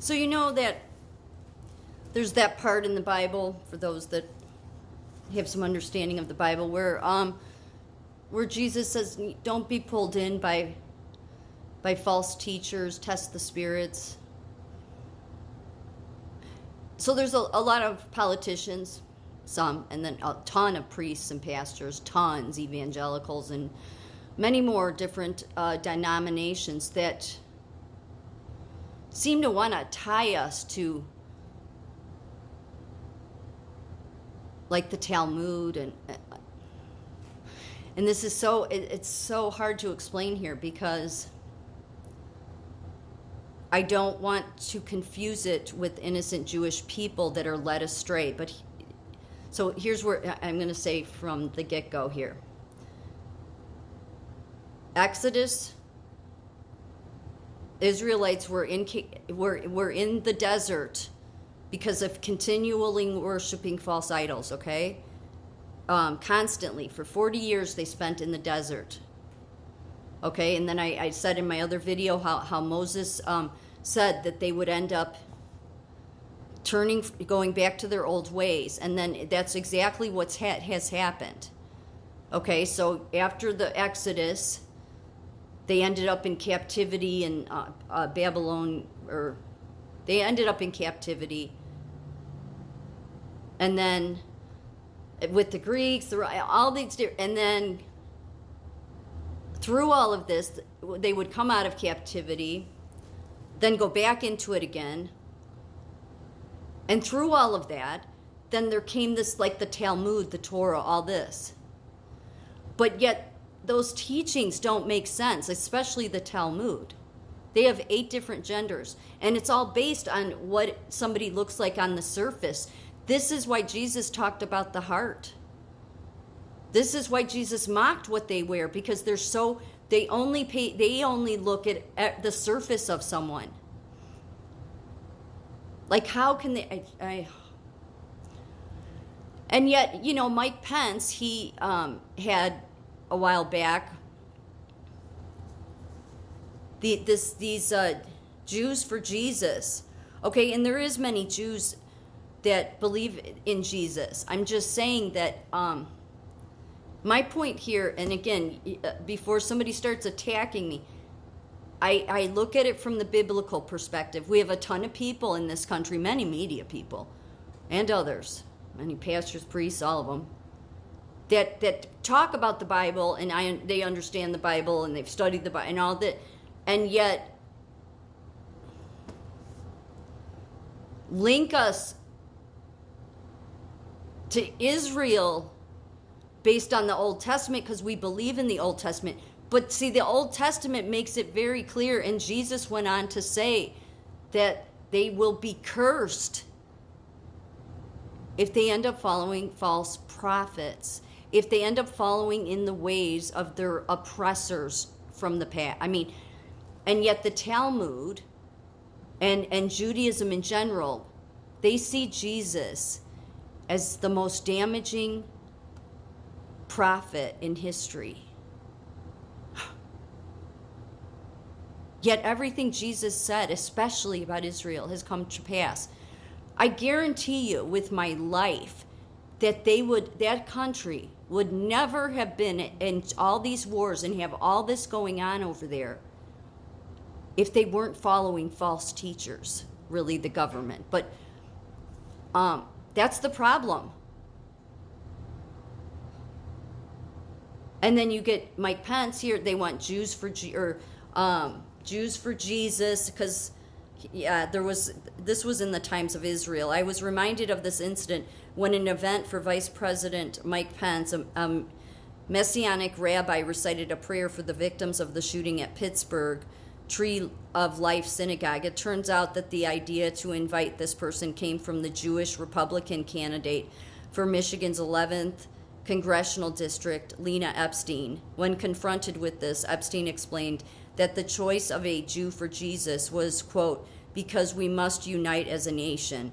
So you know that there's that part in the Bible, for those that have some understanding of the Bible, where Jesus says, don't be pulled in by false teachers, test the spirits. So there's a lot of politicians, some, and then a ton of priests and pastors, tons, evangelicals, and many more different denominations that seem to want to tie us to, like, the Talmud, and this is it's so hard to explain here, because I don't want to confuse it with innocent Jewish people that are led astray. But so here's where I'm going to say from the get-go here. Exodus, Israelites were in the desert because of continually worshiping false idols, okay? Constantly. For 40 years they spent in the desert. Okay, and then I said in my other video how Moses said that they would end up going back to their old ways, and then that's exactly what has happened. Okay, so after the Exodus, they ended up in captivity in Babylon, or they ended up in captivity, and then with the Greeks, all these, and then through all of this, they would come out of captivity, then go back into it again. And through all of that, then there came this, like the Talmud, the Torah, all this. But yet, those teachings don't make sense, especially the Talmud. They have 8 different genders, and it's all based on what somebody looks like on the surface. This is why Jesus talked about the heart. This is why Jesus mocked what they wear, because they only look at the surface of someone. Like, how can they? And yet, Mike Pence, he had a while back these Jews for Jesus. Okay, and there is many Jews that believe in Jesus. I'm just saying that my point here, and again, before somebody starts attacking me, I look at it from the biblical perspective. We have a ton of people in this country, many media people, and others, many pastors, priests, all of them, that talk about the Bible, and they understand the Bible, and they've studied the Bible, and all that, and yet link us to Israel based on the Old Testament because we believe in the Old Testament. But see, the Old Testament makes it very clear, and Jesus went on to say that they will be cursed if they end up following false prophets, if they end up following in the ways of their oppressors from the past. And yet the Talmud and Judaism in general, they see Jesus as the most damaging prophet in history. Yet everything Jesus said, especially about Israel, has come to pass. I guarantee you with my life that that country would never have been in all these wars and have all this going on over there if they weren't following false teachers, really the government. But that's the problem. And then you get Mike Pence here. They want Jews for Jews for Jesus, because this was in the times of Israel. I was reminded of this incident when an event for Vice President Mike Pence, a Messianic rabbi, recited a prayer for the victims of the shooting at Pittsburgh Tree of Life Synagogue. It turns out that the idea to invite this person came from the Jewish Republican candidate for Michigan's 11th Congressional District, Lena Epstein. When confronted with this, Epstein explained that the choice of a Jew for Jesus was, quote, because we must unite as a nation.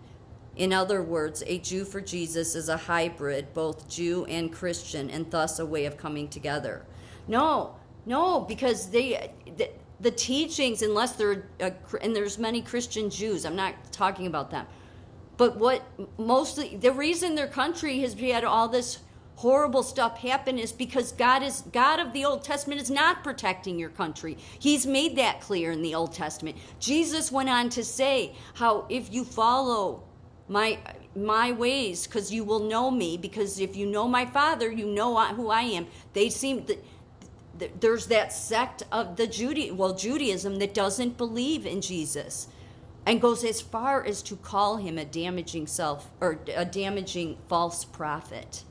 In other words, a Jew for Jesus is a hybrid, both Jew and Christian, and thus a way of coming together. No, because the teachings, unless they're, and there's many Christian Jews, I'm not talking about them. But what mostly, the reason their country has had all this horrible stuff happen is because God of the Old Testament is not protecting your country. He's made that clear in the Old Testament. Jesus went on to say how if you follow my ways, because you will know me, because if you know my Father, you know who I am. They seem that there's that sect of the Judaism that doesn't believe in Jesus and goes as far as to call him a damaging false prophet.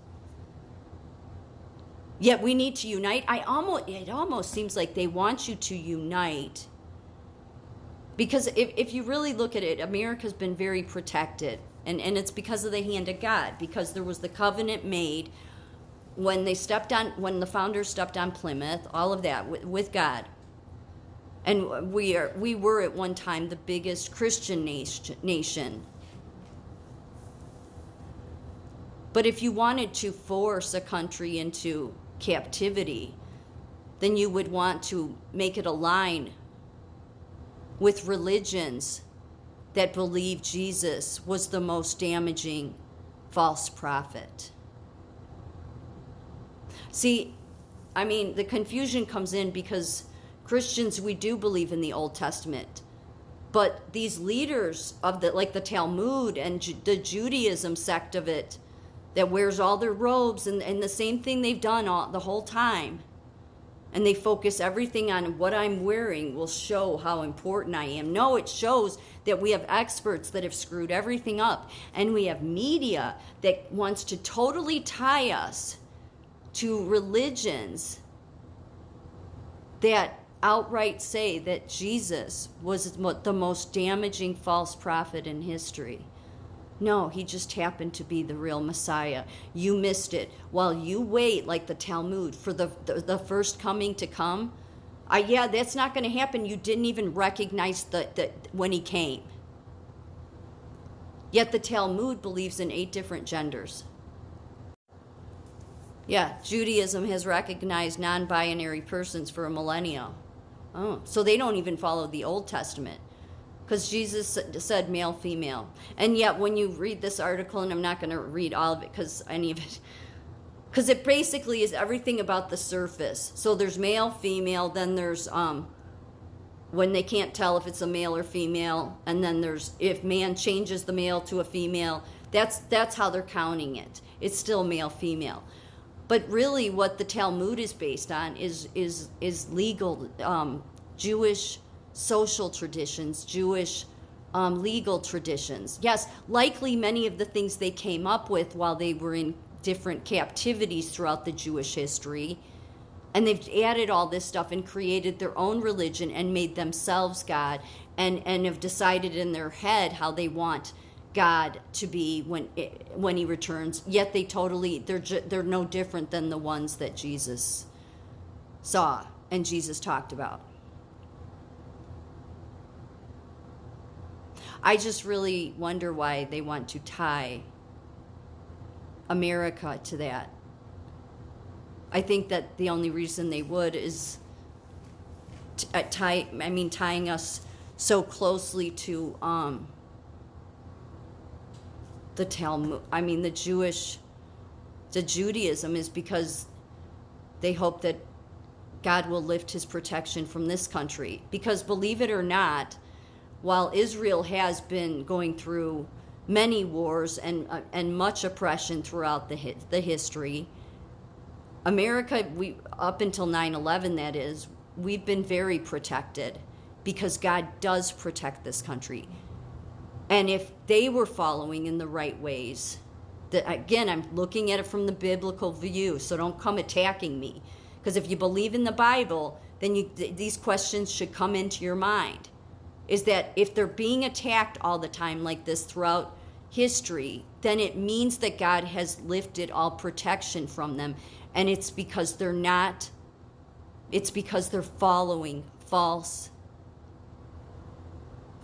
Yet we need to unite. It almost seems like they want you to unite, because if you really look at it, America's been very protected, and it's because of the hand of God, because there was the covenant made when the founders stepped on Plymouth, all of that with God. And we were at one time the biggest Christian nation. But if you wanted to force a country into captivity, then you would want to make it align with religions that believe Jesus was the most damaging false prophet. See, the confusion comes in because Christians, we do believe in the Old Testament, but these leaders of the Talmud and the Judaism sect of it, that wears all their robes and the same thing they've done the whole time, and they focus everything on what I'm wearing will show how important I am. No, it shows that we have experts that have screwed everything up, and we have media that wants to totally tie us to religions that outright say that Jesus was the most damaging false prophet in history. No, he just happened to be the real Messiah. You missed it. While you wait, like the Talmud, for the first coming to come, that's not going to happen. You didn't even recognize when he came. Yet the Talmud believes in 8 different genders. Yeah, Judaism has recognized non-binary persons for a millennia. Oh, so they don't even follow the Old Testament, because Jesus said male, female. And yet when you read this article, and I'm not going to read all of it because it basically is everything about the surface. So there's male, female, then there's when they can't tell if it's a male or female, and then there's if man changes the male to a female. That's how they're counting it. It's still male, female. But really what the Talmud is based on is legal Jewish social traditions, Jewish legal traditions. Yes, likely many of the things they came up with while they were in different captivities throughout the Jewish history. And they've added all this stuff and created their own religion and made themselves God, and have decided in their head how they want God to be when he returns. Yet they're no different than the ones that Jesus saw and Jesus talked about. I just really wonder why they want to tie America to that. I think that the only reason they would is tying us so closely to the Talmud. The Judaism is because they hope that God will lift his protection from this country. Because believe it or not, while Israel has been going through many wars and much oppression throughout the history, America, up until 9/11, that is, we've been very protected because God does protect this country. And if they were following in the right ways, again, I'm looking at it from the biblical view, so don't come attacking me. Because if you believe in the Bible, then these questions should come into your mind. Is that if they're being attacked all the time like this throughout history, then it means that God has lifted all protection from them. And it's because they're following false,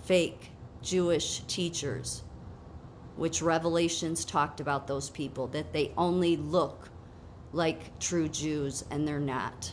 fake Jewish teachers, which Revelations talked about those people, that they only look like true Jews and they're not.